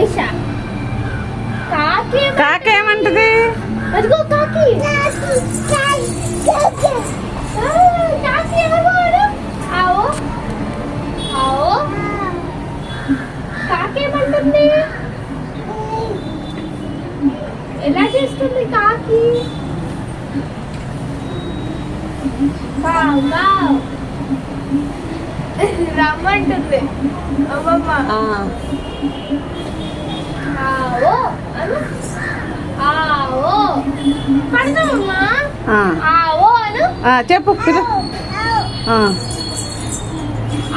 ఐషా కాకేమంటది? అదిగో కాకి. కాకి ఎవరు? ఆవో ఆవో. కాకేమంటుంది? ఎలా చేస్తుంది కాకి? రమ్మంటుంది అమ్మమ్మ. ఆవో ఆవో. పడతామమ్మా. ఆవో అను. చెప్పు పిలు.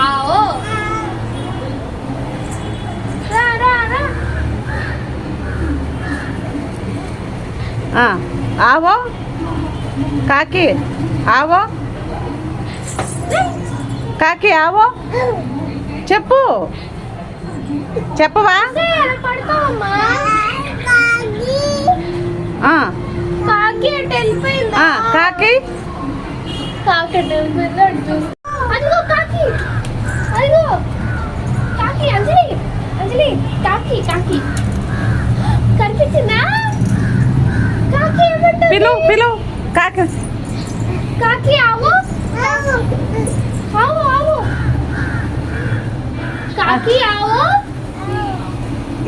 ఆవో. రా రా రా. ఆవో కాకి. ఆవో కాకి. ఆవో చెప్పు. చెప్పవా? పడతామమ్మా. కాకి అంటే వెళ్ళిపోయిందా? కాకి కాకి అంటే వెళ్ళిపోయిందా? అదిగో కాకి. అదిగో కాకి. అంజలి అంజలి కాకి. కాకి కనిపించిందా? కాకి ఏమంటుంది? పిలు పిలు. కాకి కాకి. ఆవో ఆవో ఆవో. కాకి ఆవో.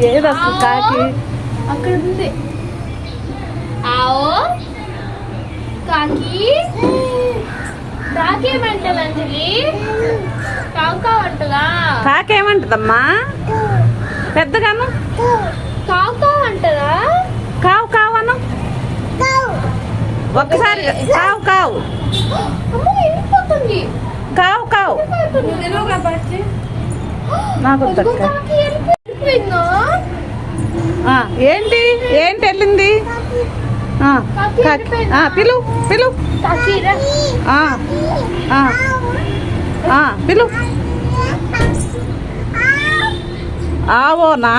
ఏది అసలు కాకి? అక్కడ ఉంది. ఆవో కాకి. కాకేమంటది అంజలి? కాకా అంటదా? కాకేమంటదమ్మా? పెద్దగాను కాకా అంటదా? కావు కావను. ఒక్కసారి కావు కావు. అమ్మ వెళ్ళిపోతుంది. కావు కావు. నాకు వెళ్ళిపోయిందా? ఏంటి ఏంటి వెళ్ళింది? పిలు పిలు. పిలు. ఆవోనా?